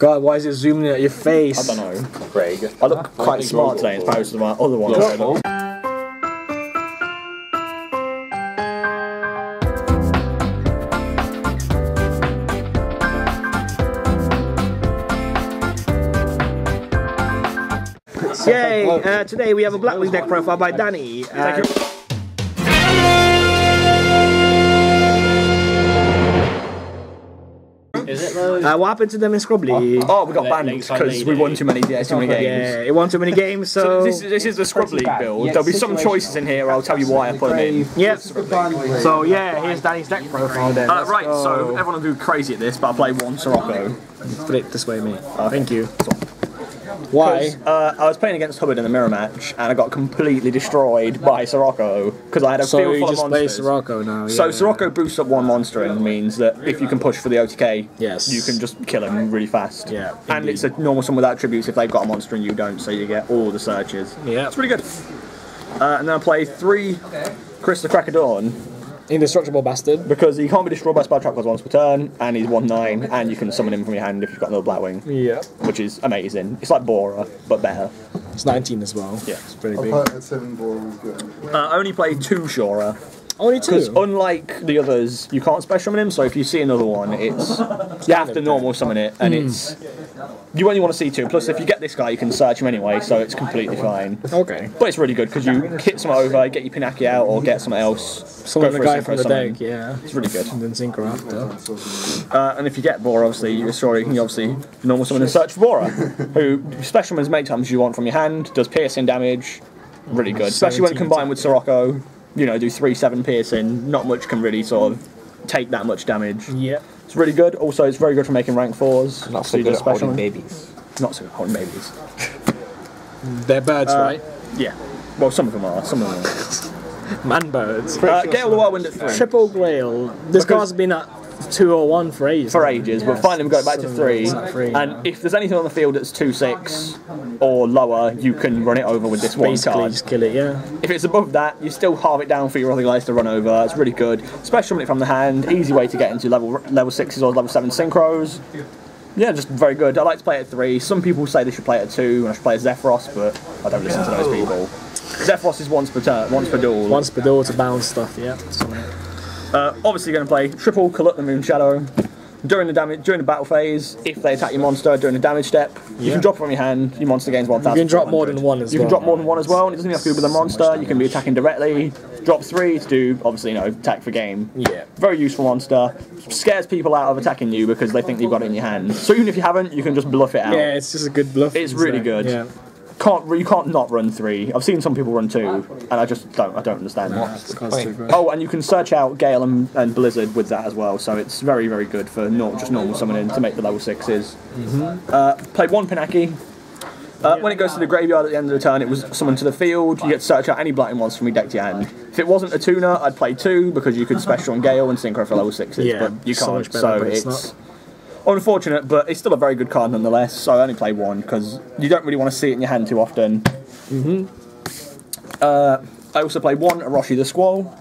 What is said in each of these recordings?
God, why is it zooming at your face? I don't know, Craig. I look quite smart today as opposed to my other one. Yay! Today we have a Blackwing deck profile by Danny. Thank you. Is it though? What happened to them in Scrubbly? Oh, we got banned because we won too many games. Yeah, it won too many games, so... this is the Scrubbly build. There'll be some choices in here, I'll tell you why I put them in. Yep. So yeah, here's Danny's deck profile then. Right, so everyone will do crazy at this, but I'll play one Sirocco. Put it this way, mate. Thank you. Why? I was playing against Hubbard in a mirror match, and I got completely destroyed by Sirocco because I had a field full of monsters. So you just play Sirocco now. Yeah. So Sirocco boosts up one monster and means that if you can push for the OTK, yes, you can just kill him really fast. Yeah. And it's a normal summon without attributes if they've got a monster and you don't, so you get all the searches. Yeah. It's really good. And then I play 3 Chris the Crack of Dawn. Indestructible bastard. Because he can't be destroyed by spell trap cards once per turn, and he's 1/9, and you can summon him from your hand if you've got another Blackwing. Yeah. Which is amazing. It's like Bora, but better. It's 19 as well. Yeah. It's pretty big. At 7 Bora was good. I only play 2 Shora. Only 2? Because unlike the others, you can't special summon him, so if you see another one, it's you have to normal summon it, and it's... You only want to see 2, plus if you get this guy, you can search him anyway, so it's completely fine. Okay. But it's really good, because you hit someone over, get your Pinaki out, or get someone else. Summon the guy from the deck, yeah. It's really good. And then synchro after. And if you get Bora, obviously, you can obviously normal summon and search for Bora, who special summons as many times as you want from your hand, does piercing damage, really good. Especially when combined with Sirocco, you know, do 3/7 piercing, not much can really sort of take that much damage. Yeah. It's really good. Also, it's very good for making rank 4s. Not so good at holding babies. Not so good at holding babies. They're birds, right? Yeah. Well, some of them are. Some of them are. Man birds. Gale the Whirlwind at 3. Triple Grail. This card's been at 2 or 1 for ages. For ages, but finally we got it back to 3. And if there's anything on the field that's 2/6 or lower, you can run it over with this one Basically, card. just kill it, yeah. If it's above that, you still halve it down for your other guys to run over. It's really good. Special summon it from the hand. Easy way to get into level 6s or level 7 synchros. Yeah, just very good. I like to play it at 3. Some people say they should play it at 2 and I should play as Zephyros, but I don't listen to those people. Zephyros is once per turn, once per duel. Once per duel to bounce stuff, yeah. Obviously going to play triple Collect the Moon Shadow. During the battle phase, if they attack your monster during the damage step, you can drop it from your hand, your monster gains 1,000. You can drop more than 1 as well. You can drop more than 1 as well, and it doesn't have to be with a monster, you can be attacking directly. Drop 3 to do, obviously, you know, attack for game. Yeah. Very useful monster. Scares people out of attacking you because they think you've got it in your hand. So even if you haven't, you can just bluff it out. Yeah, it's just a good bluff. It's really good. Yeah. You can't not run 3. I've seen some people run 2, and I don't understand that. Oh, and you can search out Gale and Blizzard with that as well, so it's very, very good for just normal summoning to make the level 6s. Play 1 Pinaki. When it goes to the graveyard at the end of the turn, it was summoned to the field. You get to search out any Blackwing monster from your deck to your hand. If it wasn't a tuner, I'd play 2 because you could special on Gale and synchro for level 6s, yeah, but you can't, better, so but it's unfortunate, but it's still a very good card nonetheless, so I only play 1 because you don't really want to see it in your hand too often. I also play 1 Orochi the Squall.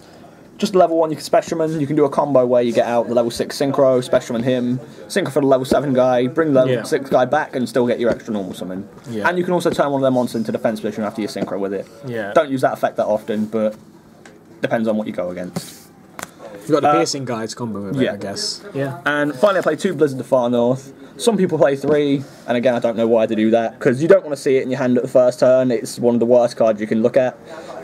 Just level 1 you can special summon, you can do a combo where you get out the level 6 synchro, special summon him, synchro for the level 7 guy, bring the level 6 guy back and still get your extra normal summon. Yeah. And you can also turn one of their monsters into defense position after you synchro with it. Yeah. Don't use that effect that often, but depends on what you go against. You've got the piercing guides combo with it, I guess. Yeah. And finally I play 2 Blizzard the Far North. Some people play 3, and again I don't know why they do that, because you don't want to see it in your hand at the first turn. It's one of the worst cards you can look at.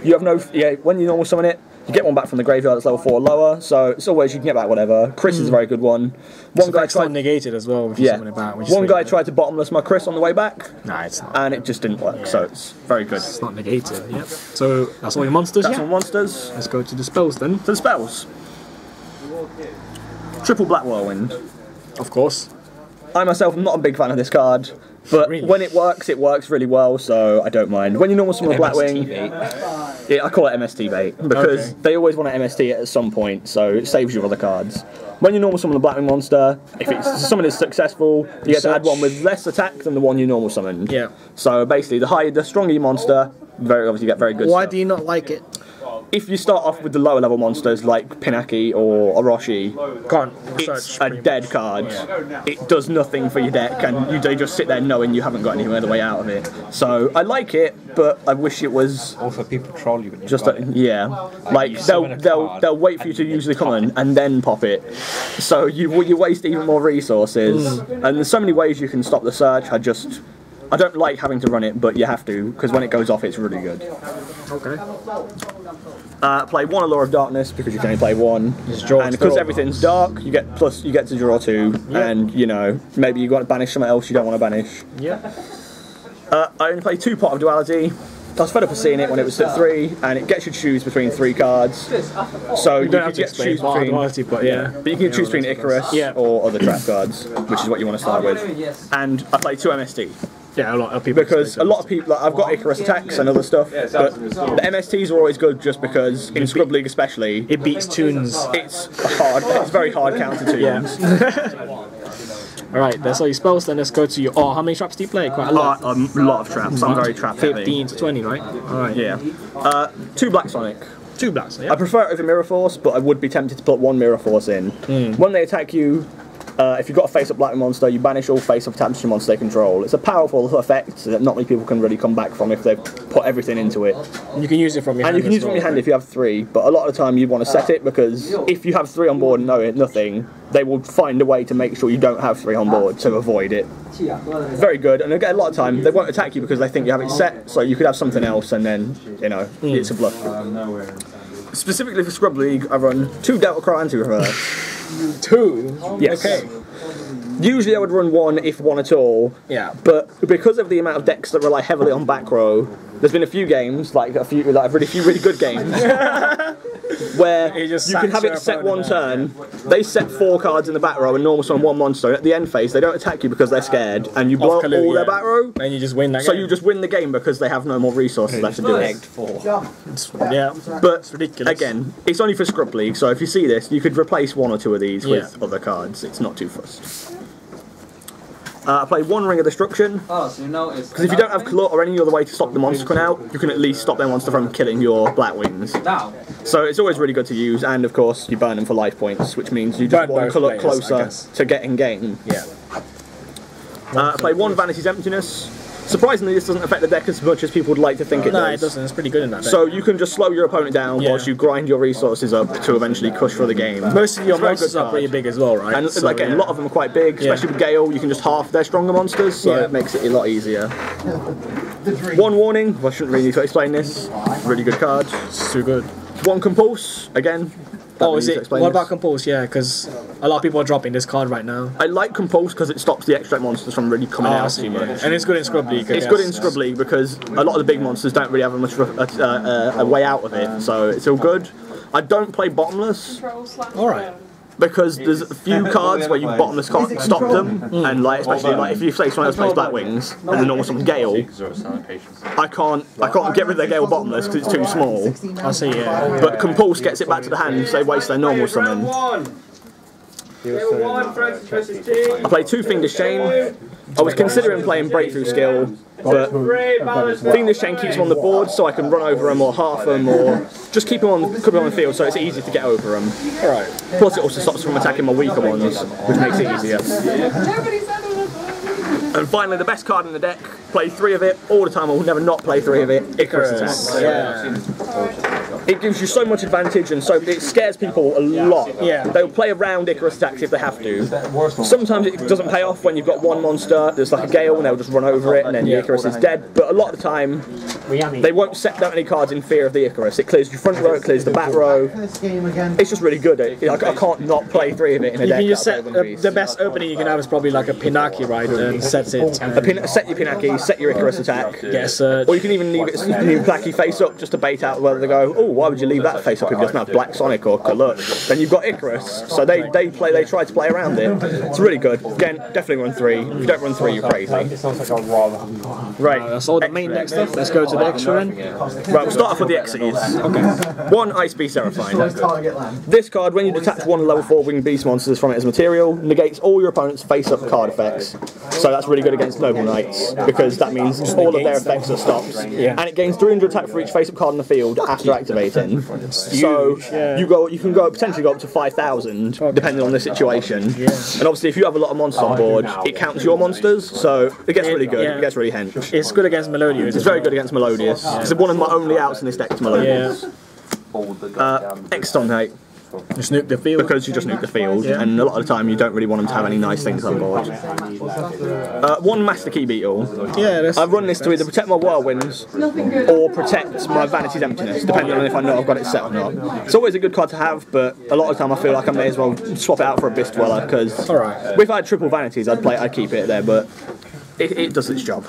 You have no... when you normal summon it, you get one back from the graveyard that's level 4 or lower, so it's always you can get back whatever. Chris is a very good one. One guy tried negated as well if you summon it back. One guy tried to bottomless my Chris on the way back. Nah, it's not. And it just didn't work, so it's very good. It's not negated, yep. So that's all your monsters, That's all monsters. Let's go to the spells then. To the spells. Triple Black Whirlwind. Of course. I myself am not a big fan of this card, but when it works really well, so I don't mind. When you normal summon a Blackwing, yeah, I call it MST bait, because they always want to MST it at some point, so it saves you other cards. When you normal summon a Blackwing monster, if it's summon is successful, you get to add one with less attack than the one you normal summoned. Yeah. So basically, the stronger your monster, obviously you get very good Why stuff. do you not like it? if you start off with the lower level monsters like Pinaki or Orochi, it's a dead card. It does nothing for your deck, and they just sit there knowing you haven't got any other way out of it. So I like it, but I wish it was. Also, people troll you. Just like they'll wait for you to use the common and then pop it. So you waste even more resources. And there's so many ways you can stop the search. I don't like having to run it, but you have to, because when it goes off, it's really good. Okay. Play 1 Allure of Darkness, because you can only play 1. And because everything's dark, you get to draw 2, and, you know, maybe you got to banish something else you don't want to banish. Yeah. I only play 2 Pot of Duality. I was fed up of seeing it when it was at 3, and it gets you to choose between 3 cards. So you don't have to explain Pot of Duality, but yeah. But you can choose between Icarus or other trap cards, which is what you want to start with. And I play 2 MST. Yeah, a lot of people. Because a lot of people, like, I've got Icarus attacks and other stuff, but the MSTs are always good just because, in Scrub League especially, it beats tunes. It's very hard counter tunes. Alright, that's all your spells, then let's go to your... Oh, how many traps do you play? Quite a lot. A lot of traps, I'm very trap heavy. 15 to 20, right? Alright. Yeah. 2 Black Sonic. 2 Blacks, yeah. I prefer it over Mirror Force, but I would be tempted to put 1 Mirror Force in. When they attack you, if you've got a face-up Blackwing monster, you banish all face-up attacks to monster they control. It's a powerful effect that not many people can really come back from if they've put everything into it. And you can use it from your hand. And you can use it from your hand if you have 3, but a lot of the time you want to set it, because if you have 3 on board and know it, nothing, they will find a way to make sure you don't have 3 on board to avoid it. Very good, and again, a lot of time they won't attack you because they think you have it set, so you could have something else and then, you know, it's a bluff. Specifically for Scrub League, I run 2 Delta Cry and 2 Reverse. 2? Yes. Okay. Usually I would run 1 if 1 at all. Yeah. But because of the amount of decks that rely heavily on back row, there's been a few games, like a few really good games, where you can have it set 1 turn. They set 4 cards in the back row and normal summon 1 monster. And at the end phase, they don't attack you because they're scared, and you blow up all their back row. And you just win that game. So you just win the game because they have no more resources left to do it. Yeah. But it's ridiculous. Again, it's only for Scrub League, so if you see this, you could replace 1 or 2 of these with other cards. It's not too fussed. I play 1 Ring of Destruction, because if you don't have Clut or any other way to stop the monster coming out, you can at least stop their monster from killing your Blackwings. So it's always really good to use, and of course you burn them for life points, which means you just want Clut closer to getting game. Yeah. I play 1 Vanity's Emptiness. Surprisingly, this doesn't affect the deck as much as people would like to think it does. No, it doesn't. It's pretty good in that deck. So you can just slow your opponent down whilst you grind your resources up to eventually push for the game. Most of your monsters are pretty big as well, right? And so, again, a lot of them are quite big, especially with Gale. You can just half their stronger monsters, so it makes it a lot easier. 1 Warning. Well, I shouldn't really need to explain this. Really good card. So good. 1 Compulse. Again. Oh, is it? What about Compulse? Yeah, because a lot of people are dropping this card right now. I like Compulse because it stops the extract monsters from really coming out too much. And it's good in Scrub League. It's good in Scrub League because a lot of the big monsters don't really have much of a way out of it, so it's all good. I don't play Bottomless. Alright. Because there's a few cards where you Bottomless can't stop them, and like especially like if you say someone else plays Blackwings and the normal someone's Gale, I can't get rid of their Gale Bottomless because it's too small. I see, yeah. But Compulse gets it back to the hand, so they waste their normal summon. I play 2 Fiendish Chain. I was considering playing Breakthrough Skill, but Fiendish Chain keeps them on the board so I can run over them or half them or just keep them on the field so it's easy to get over them. Right. Plus it also stops them from attacking my weaker ones, which makes it easier. And finally, the best card in the deck, play 3 of it all the time. I will never not play 3 of it. Icarus Attacks. Yeah. It gives you so much advantage, and so it scares people a lot. Yeah. They'll play around Icarus Attacks if they have to. Sometimes it doesn't pay off when you've got 1 monster that's like a Gale, and they'll just run over it, and then the Icarus is dead. But a lot of the time, they won't set down any cards in fear of the Icarus. It clears your front row, it clears the back row. It's just really good. I can't not play 3 of it in a deck. You can just set the best opening you can have is probably like a Pinaki, right? And set it. Set your Pinaki, set your Icarus attack. Get a search. Or you can even leave it Pinaki face up just to bait out whether they go, oh, why would you leave that face up if you doesn't have Black Sonic or Kalut? Then you've got Icarus. So they try to play around it. It's really good. Again, definitely run 3. If you don't run 3, you're crazy. Right. That's all the main deck stuff. Let's go to the extra then. Right, we'll start off with the Exes. Okay. 1 Ice Beast Seraphine. This card, when you detach 1 level 4 winged beast monsters from it as material, negates all your opponent's face-up card effects. So that's really good against Noble Knights, because that means all of their effects are stopped. And it gains 300 attack for each face-up card in the field after activating. devastating. So you can potentially go up to 5,000 depending on the situation. And obviously, if you have a lot of monsters on board, it counts your monsters, so it gets really good. It gets really hench. It's good against Melodious. It's very good against Melodious. It's one of my only outs in this deck is Melodious. Exodia. Just nuke the field. Because you just nuke the field, and a lot of the time you don't really want them to have any nice things on board. One Master Key Beetle. Yeah, I run this to either protect my Whirlwinds or protect my Vanity's Emptiness, depending on if I know I've got it set or not. It's always a good card to have, but a lot of the time I feel like I may as well swap it out for a Abyss Dweller, because if I had triple Vanities, I'd keep it there, but it does its job.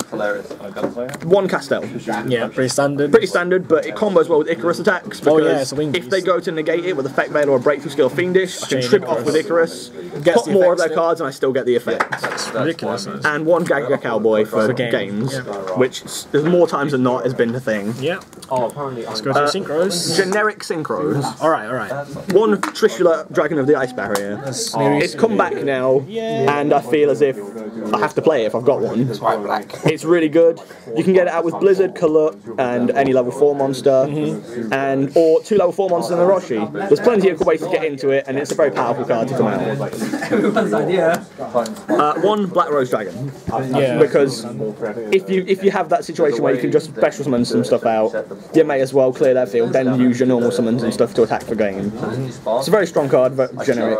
One Castel. Yeah, pretty standard. Pretty standard, but it combos well with Icarus attacks, because if they go to negate it with a Effect Veil or a Breakthrough Skill Fiendish, I can trip it off with Icarus, pop more of their cards, and I still get the effect. That's ridiculous. And one Gaga Cowboy for games, which more times than not has been the thing. Yeah. Let's go to Synchros. Generic Synchros. Alright. One Trishula Dragon of the Ice Barrier. It's come back now, and I feel as if I have to play it if I've got one. It's really good. You can get it out with Blizzard, Colour, and any level 4 monster, or 2 level 4 monsters in a Roshi. There's plenty of good ways to get into it, and it's a very powerful card to come out. One Black Rose Dragon, because if you have that situation where you can just special summon some stuff out, you may as well clear that field, then use your normal summons and stuff to attack for game. It's a very strong card, very generic.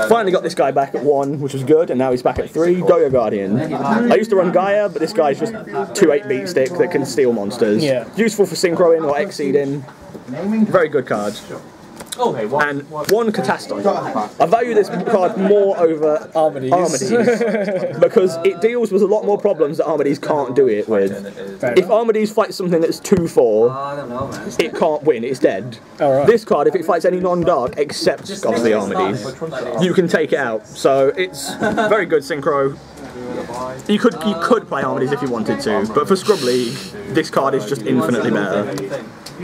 Finally got this guy back at 1, which was good, and now he's back at 3. Goyo Guardian. I used to run Gaia, but this guy's just 2/8 beat stick that can steal monsters. Useful for synchroing or exceeding. Very good card. And one Catastrophe. I value this card more over Armades because it deals with a lot more problems that Armades can't do it with. If Armades fights something that's 2/4, it can't win, it's dead. This card, if it fights any non-dark except obviously Armades, you can take it out. So it's very good synchro. You could play Armades if you wanted to, but for Scrub League, this card is just infinitely better.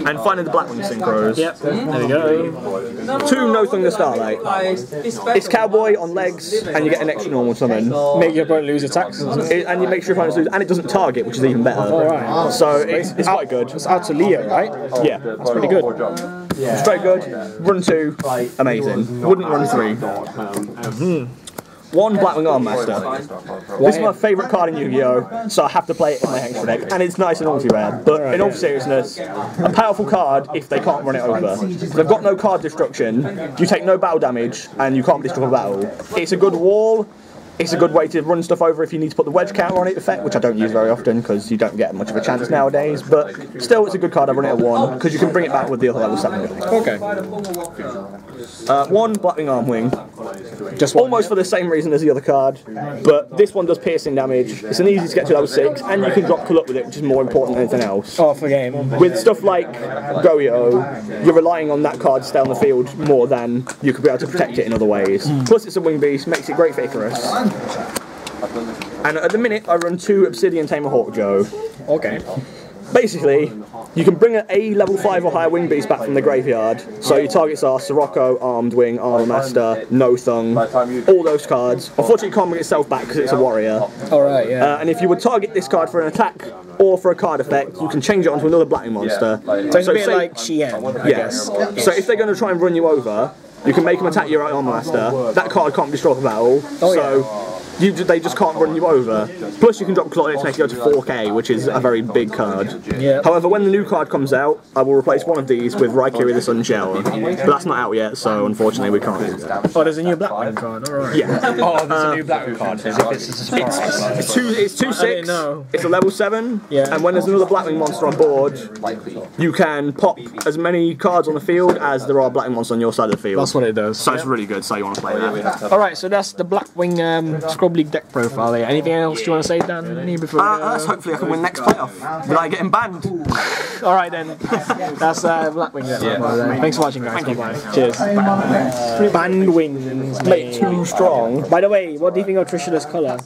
And finally the Blackwing Synchros. Yep, there we go. 2 No Thunder Starlight. It's Cowboy on legs, and you get an extra normal summon. Make your opponent lose attacks. And you make sure your opponent lose, and it doesn't target, which is even better. So it's quite good. It's out to Leo, right? Yeah, that's pretty good. Straight good. Run 2, amazing. Wouldn't run 3. One Blackwing Armmaster. This is my favourite card in Yu-Gi-Oh, so I have to play it in my extra deck, and it's nice and ulti-rare, but in all seriousness, a powerful card if they can't run it over. If they've got no card destruction, you take no battle damage, and you can't destroy a battle. It's a good wall. It's a good way to run stuff over if you need to put the wedge counter on it effect, which I don't use very often because you don't get much of a chance nowadays, but still it's a good card. I run it at 1 because you can bring it back with the other level 7 guys. Okay. One Blackwing Armwing. Just almost for the same reason as the other card, but this one does piercing damage. It's an easy to get to level 6, and you can drop Club with it, which is more important than anything else. Oh, for game. With stuff like Goyo, you're relying on that card to stay on the field more than you could be able to protect it in other ways. Plus it's a wing beast, makes it great for Icarus. And at the minute I run 2 Obsidian Tamer Hawkjoe. Okay. Basically, you can bring an A level 5 or higher wing beast back from the graveyard. So your targets are Sirocco, Armed Wing, Armor Master, No Thung, all those cards. Unfortunately, it can't bring itself back because it's a warrior. Alright, yeah. And if you would target this card for an attack or for a card effect, you can change it onto another Blackwing monster. So it's a bit like Shien, I guess. So if they're going to try and run you over, you can make them attack your Armor Master. That card can't be destroyed for battle. They just can't run you over. Plus you can drop Claw to make it go to 4k, which is a very big card. However, when the new card comes out, I will replace one of these with Raikiri the Sunshell. But that's not out yet, so unfortunately we can't do that. Oh, there's a new Blackwing card, alright. Yeah. Oh, there's a new Blackwing card, as if it's a surprise. It's 2/6, it's a level 7, and when there's another Blackwing monster on board, you can pop as many cards on the field as there are Blackwing monsters on your side of the field. That's what it does. So it's really good, so you want to play that. Alright, so that's the Blackwing Scrub League deck profile there. Anything else you want to say, Dan? Before hopefully I can win next playoff without getting banned. Alright then, that's Blackwing deck. Thanks for watching, guys. Bye-bye. Cheers. Bannedwing. Mate, too strong. By the way, what do you think of Trishula's colour?